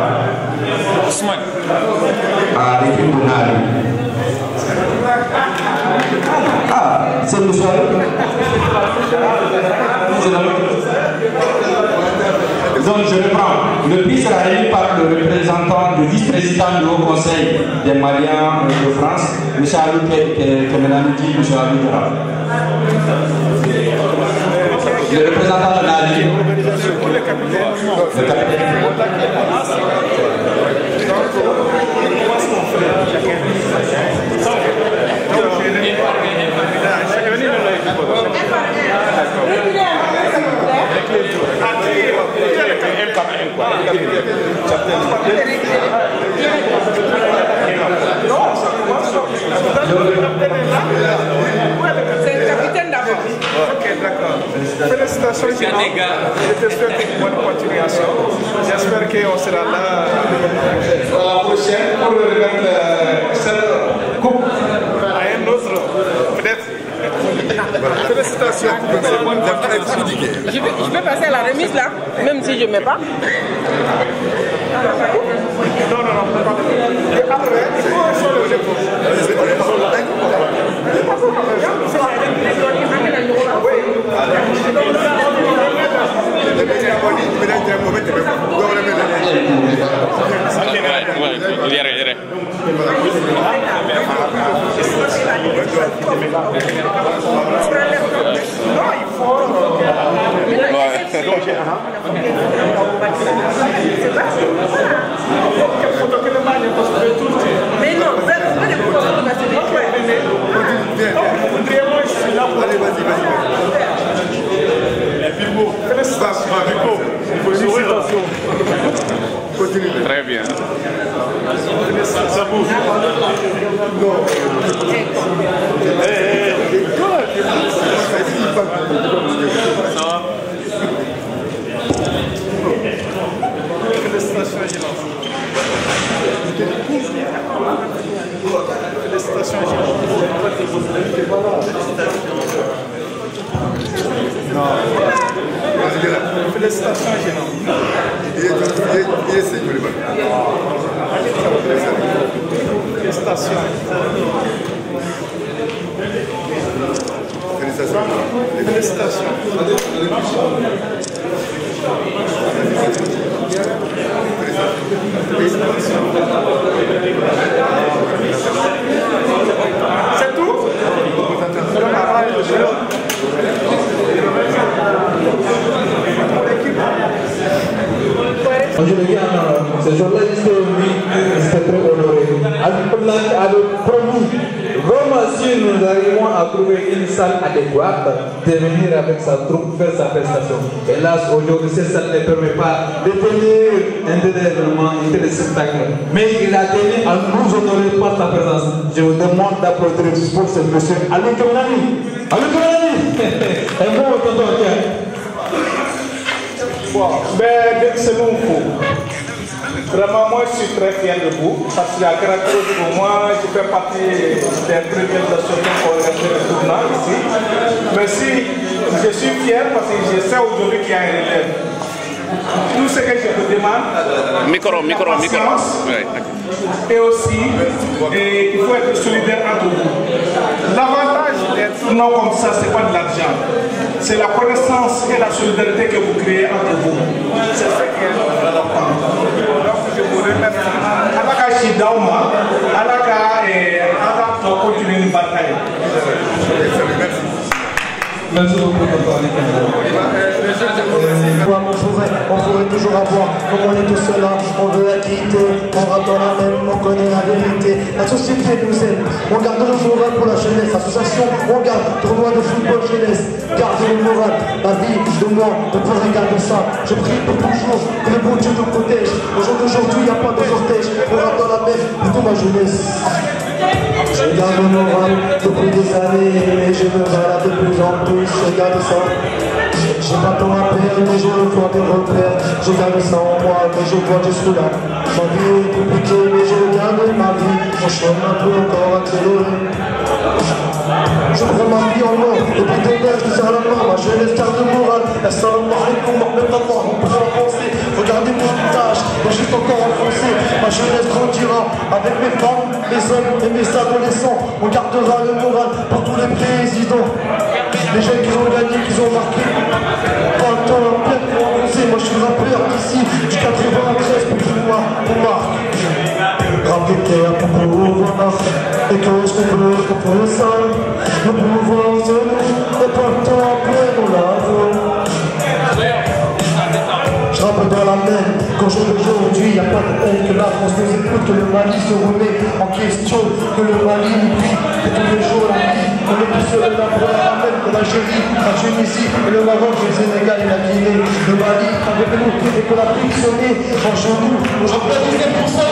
à l'équipe de Nali. Ah, c'est monsieur. Donc je reprends. Le prix sera remis par le représentant, le vice-président du Haut Conseil des Maliens de France, M. Alou Kemenamiti, M. Alou Kera. Le représentant de Nali, le capitaine. C'est le capitaine d'abord. Ok, d'accord. Félicitations, je te souhaite une bonne continuation. J'espère qu'on sera là la prochaine pour remettre cette coupe à un autre. Peut-être. Félicitations. Je peux passer à la remise là, même si je ne mets pas. Non. Et après, il faut sur le dépôt. Mais non, vous êtes pas des photos de ma Très bien. Ça bouge. Félicitations, Géant. Il est sécurisé. Félicitations. Félicitations. C'est tout? Aujourd'hui, ce jour-là, j'étais très honoré. Avec promis, vraiment, si nous arrivons à trouver une salle adéquate, de venir avec sa troupe faire sa prestation. Hélas, aujourd'hui, cette salle ne permet pas de tenir un événement, un spectacle. Mais il a tenu à nous honorer par sa présence. Je vous demande d'applaudir pour ce monsieur Alou Kemenami. Alou Kemenami. Un bon tonton, Bon, mais c'est bon coup. Vraiment, moi, je suis très fier de vous, parce que la caractéristique pour moi, je fais partie des premières associations pour organiser le tournoi ici. Mais si je suis fier, parce que je sais aujourd'hui qu'il y a un relève. Tout ce que je vous demande, Micro. Ouais. Et aussi, il faut être solidaire entre vous. L'avantage des tournois comme ça, ce n'est pas de l'argent. C'est la connaissance et la solidarité que vous créez entre vous. C'est ce qui est important. je vous remercie. Alaka Shidauma, Alaka pour continuer une bataille. Merci beaucoup, on pourrait toujours avoir, comme on est tous là, on veut la quitter, on rate dans la même, on connaît la vérité. La société nous aime, on garde le moral pour la jeunesse. Association, on garde, tournoi de football jeunesse. Garde le moral, la vie de moi, on peut regarder ça. Je prie pour toujours que le bon Dieu nous protège. Au jour d'aujourd'hui, il n'y a pas de cortège, on rate dans la même pour ma jeunesse. Je garde le moral depuis des années, mais je me balade de plus en plus, regarde ça. J'ai pas tant à perdre, mais je vois des repères. Je garde ça en moi, mais je vois que je suis là. Ma vie est compliquée, mais je garde ma vie. Mon chemin peut encore accélérer. Je prends ma vie en main, et puis demain je serre la main. Ma jeunesse garde le moral, la salle noire et pour moi, même pas moi, on peut avancer. Regardez mon visage, mais je suis encore enfoncé. Ma jeunesse grandira avec mes femmes, mes hommes et mes adolescents. On gardera le moral pour tous les présidents. Les jeunes qui ont gagné, qui ont marqué. Pas le temps, la peine pour avancer. Moi je suis rappeur d'ici, du 93 pour tout moi, pour Marc. Rappelez pour pouvoir, et que je te veux pour le sol. Le pouvoir de nous, et pas le temps pour nous l'avons. Je rappe dans la mer, quand je le dis aujourd'hui, il n'y a pas de haine que la France nous écoute, que le Mali se remet en question, que le Mali oublie, que tous les jours la vie, on est plus seul la même que l'Algérie, la Tunisie, et le Maroc, le Sénégal et la Guinée, le Mali avec nous, et que la pluie sonnait en genoux, aujourd'hui on est pour ça,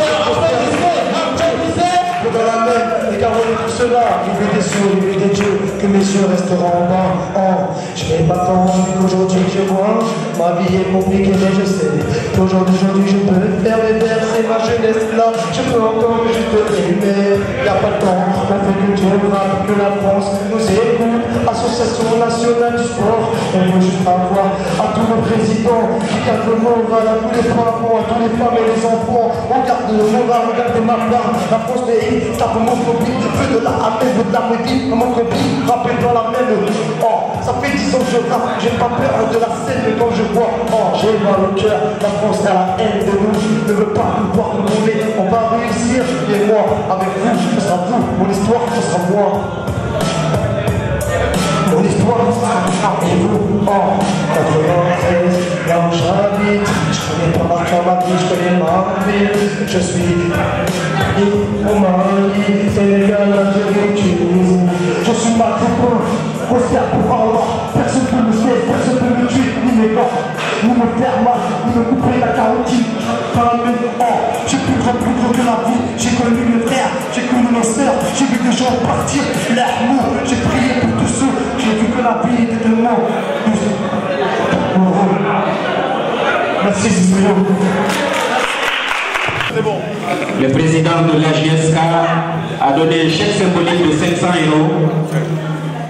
dans la mer, et car on est tout cela, il vit des cieux, il vit des dieux, que mes yeux resteront en bas. Oh, je n'ai pas tant envie qu'aujourd'hui je vois, ma vie est compliquée mais je sais, qu'aujourd'hui je peux faire les vers, c'est ma jeunesse là, je peux encore juste aimer, y'a pas de temps, on fait que Dieu rap, que la France nous écoute, Association nationale du sport, on veut juste avoir à tous nos présidents, qui gardent le moral, à tous les parents, à tous les femmes et les enfants, on garde le moral, regardez ma part, la France pays. Tape mon phobie, feu de la amène, de la médie, mon copie, rappel dans la même. Oh, ça fait 10 ans que je rappe, j'ai pas peur de la scène, mais quand je vois, oh, j'ai mal au cœur, la France a la haine de nous, ne veut pas nous voir nous rouler, on va réussir, et moi, avec vous, ce sera vous, mon histoire, ce sera moi. Mon histoire, ce sera vous, oh, 93, là où j'habite, je connais pas ma vie, je connais ma ville, je suis au Mali, Sénégal, Algérie, Tunisie. Je suis ma copain, prospère pour Allah. Personne peut me suivre, personne peut me tuer, ni mes gants, ni me faire mal, ni me couper la carotide. Dans la même j'ai plus gros que la vie. J'ai connu mes frères, j'ai connu nos sœurs, j'ai vu des gens partir, l'amour. J'ai prié pour tous ceux, j'ai vu que la vie était de moi. Merci, Zizio. Le président de l'AJSK a donné un chèque symbolique de 500 €.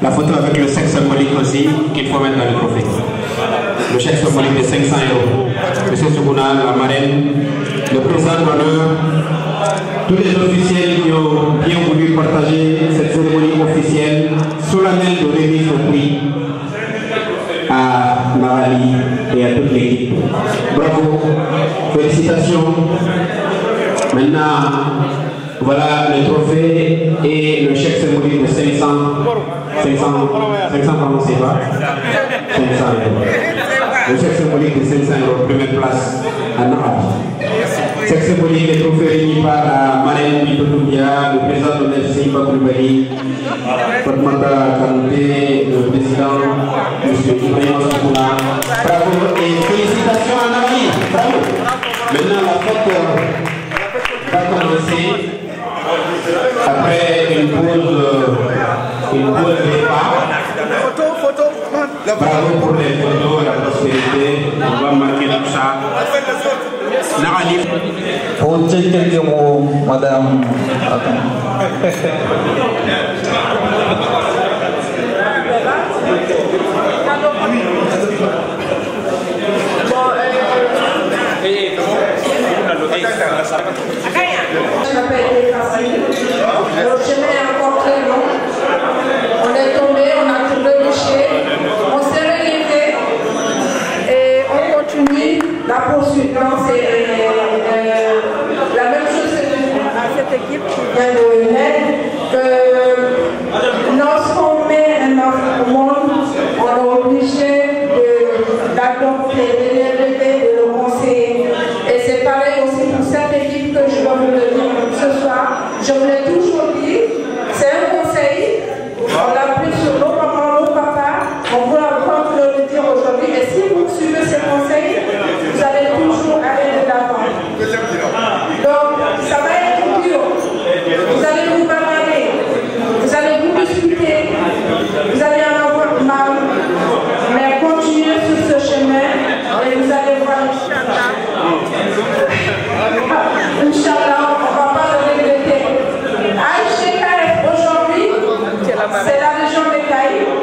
La photo avec le chèque symbolique aussi, qu'il faut mettre dans le trophée. Le chèque symbolique de 500 €. Monsieur Soukouna, la marraine, le président d'honneur, tous les officiels qui ont bien voulu partager cette cérémonie officielle solennelle de remise au prix à Marali et à toute l'équipe. Bravo, félicitations. Maintenant, voilà le trophée et le chèque symbolique de 500 pardon, c'est pas 500 €. Le chèque symbolique de 500 €, première place à Nara. Chèque symbolique et trophée réunis par la marraine Pito Doumbia, le président de l'FCI Bakoulibaly, Fatmata Kanouté, le président M. Ibrahim Soukouna. Bravo et félicitations à Nara. Bravo. Maintenant, la fête va commencer après une pause départ. Bravo pour les photos, la prospérité. On va marquer tout ça. Narali. Pour dire quelques mots, madame. Je m'appelle Efrasine. Le chemin est encore très long. On est tombé, on a tout débouché, on s'est relevé et on continue la poursuite. Donc c'est l'aide. Lorsqu'on met un enfant au monde, on est obligé d'adopter, de l'élever, de le conseiller. Et c'est pareil aussi pour cette équipe que je dois vous le dire ce soir. Je vous l'ai toujours dit, c'est un conseil. On l'a pris sur nos mamans, nos papas. On peut encore le dire aujourd'hui. Et si vous suivez ces conseils, vous allez toujours aller de l'avant. Donc, ça va être dur. Vous allez vous bagarrer. Vous allez vous discuter. Vous allez en avoir mal. Mais continuez sur ce chemin et vous allez voir. Inch'Allah, on ne va pas le regretter. HCKF aujourd'hui, c'est la région des Caïbes.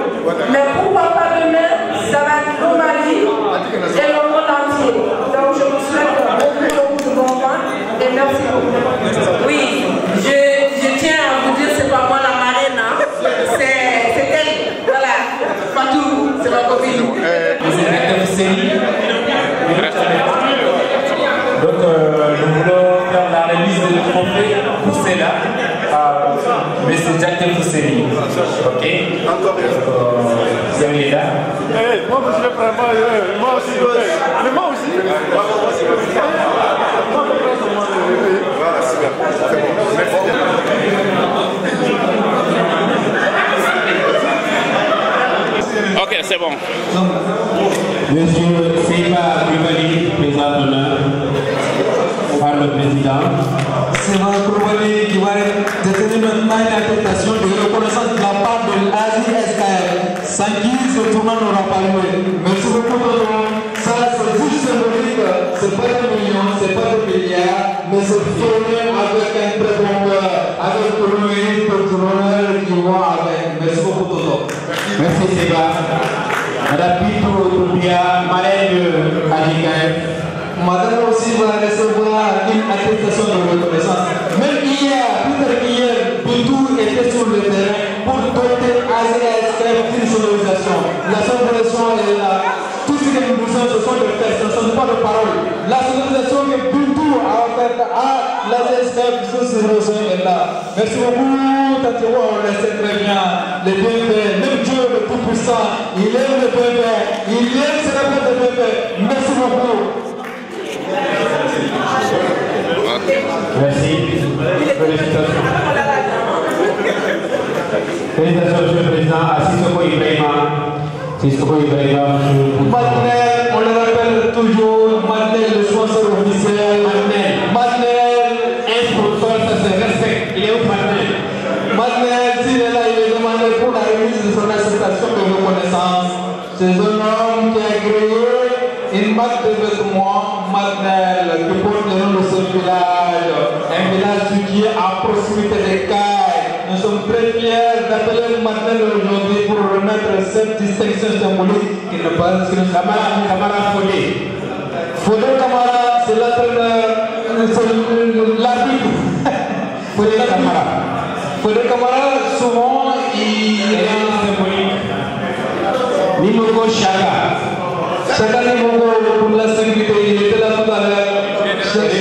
Mais pourquoi pas demain, ça va être au Mali et le monde entier. Donc je vous souhaite beaucoup de bon vent et merci beaucoup. Oui, je tiens à vous dire, c'est pas moi la marraine, hein. C'est elle, voilà, Fatou, c'est ma copine. Donc nous voulons faire la remise de trophée pour celle-là à M. Jacques Fousseli. Ok. Vous est là. Moi aussi, je prends, moi aussi. Mais moi aussi. Voilà, super. C'est bon. Merci. Ok, c'est bon. Monsieur Seyba Koulibaly, président d'honneur par le président. Seyba Koulibaly qui va détenir maintenant une attestation de reconnaissance de la part de l'ASI-SKF, sans qui ce tournoi n'aura pas lieu. Merci beaucoup, Tonton. Ça, c'est juste symbolique. C'est pas des millions, c'est pas des milliards, mais c'est tourné avec un très bon cœur, avec le mérite de l'honneur qui va avec. Merci beaucoup, Tonton. Merci, Seyba. Madame Pito Toubia, marraine de HCKF. Madame aussi va recevoir une attestation de reconnaissance. Même hier, plus tard qu'hier, Bintou était sur le terrain pour doter ASI-SKF d'une sonorisation. La sonorisation est là. Tout ce que nous faisons, ce sont des faits, ce ne sont pas de paroles. La sonorisation que Bintou a offerte à l'ASI-SKF, cette sonorisation est là. Merci beaucoup, Tatiwa, on le sait très bien. Les bienfaits, même Dieu le Tout-Puissant, il aime les bienfaits, il aime célébrer les bienfaits. Merci beaucoup. Merci. Félicitations. Félicitations, Monsieur le Président, à Sissoko Ibrahima. Sissoko Ibrahima, Madeleine, on le rappelle toujours, Madeleine, le sponsor officiel. Madeleine, un professeur, ça se respecte. Il est où Madeleine? Madeleine, s'il est là, il est demandé pour la remise de son attestation de reconnaissance. C'est un homme qui a créé une marque de vêtements, Madeleine, qui porte le nom de ce village. Un village qui est à proximité des Cailles. Nous sommes très fiers d'appeler Madeleine aujourd'hui pour remettre cette distinction symbolique qui ne passe que Camara Fodé. Fodé Camara, c'est l'entraîneur, c'est l'arbitre. Fodé Camara. Fodé Camara, souvent, il est symbolique. Nimoko Chaka. Chaka Nimoko pour la sécurité, il était là tout à l'heure. Chaka,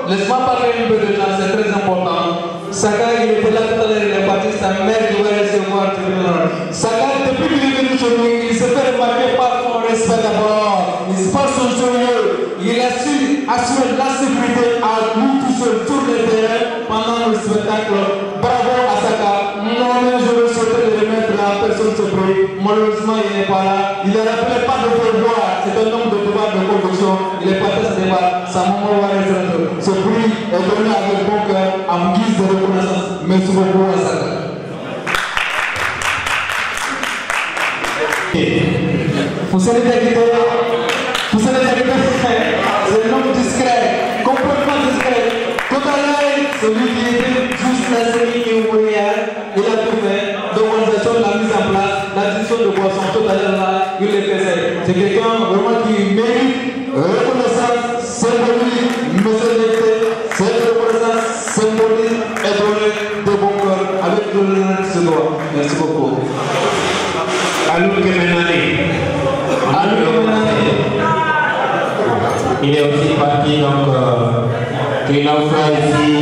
laisse-moi parler un peu de gens, c'est très important. Chaka, il était là tout à l'heure, il est parti, sa mère devait recevoir tout le monde. Chaka, depuis qu'il est venu chez nous, il se fait remarquer par son respect d'abord, par son sérieux. Il a su assurer la sécurité à nous tous seuls sur le terrain pendant le spectacle. Bravo à Chaka. Moi-même, je veux souhaiter le remettre la personne se prie. Malheureusement, il n'est pas là. Il ne rappelait pas de devoir. C'est un homme de devoir de conviction. Il est parti à ce débat. Sa maman va rester. Ce prix est donné avec bon cœur en guise de reconnaissance. Merci beaucoup à Chaka. Vous savez c'est un homme discret, complètement discret. Tout à l'heure, celui qui était juste la série ouvrière, il a tout fait, l'organisation, la mise en place, la distribution de boissons, tout à l'heure là, il est fait. C'est quelqu'un vraiment qui mérite reconnaissance symbolique, mécénité, cette reconnaissance symbolique est donnée de bon cœur avec l'honneur qui se doit. Merci beaucoup. Alou Kemenane. Il est aussi parti, donc, qui nous fait ici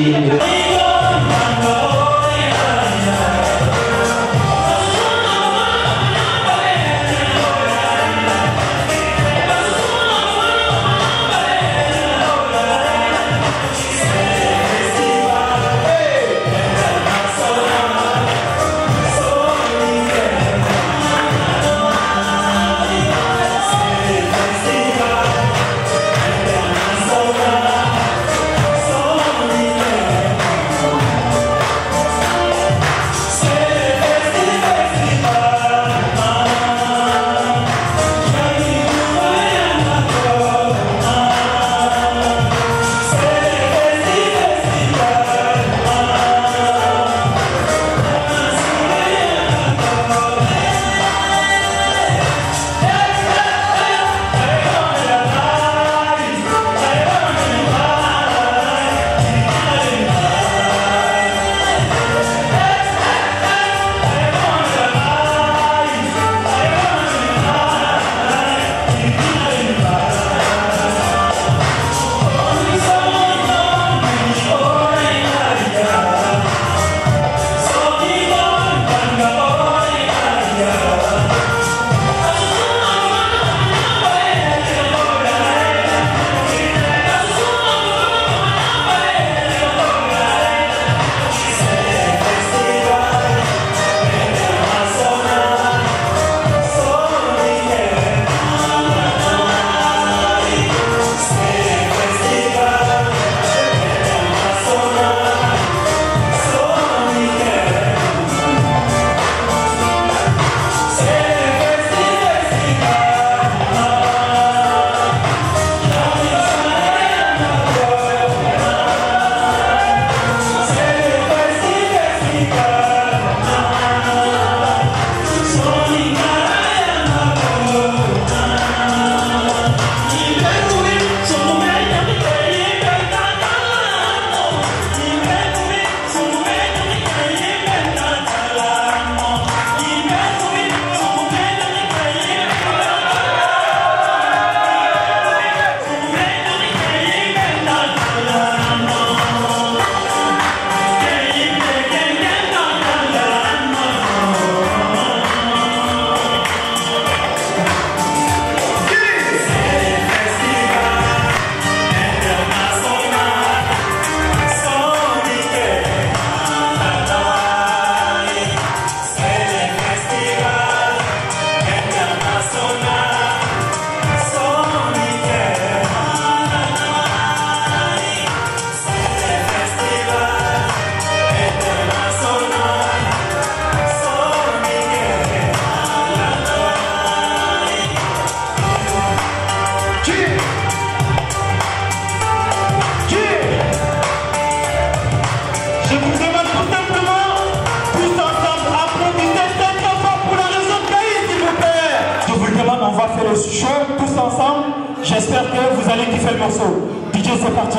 tous ensemble. J'espère que vous allez kiffer le morceau. DJ, c'est parti.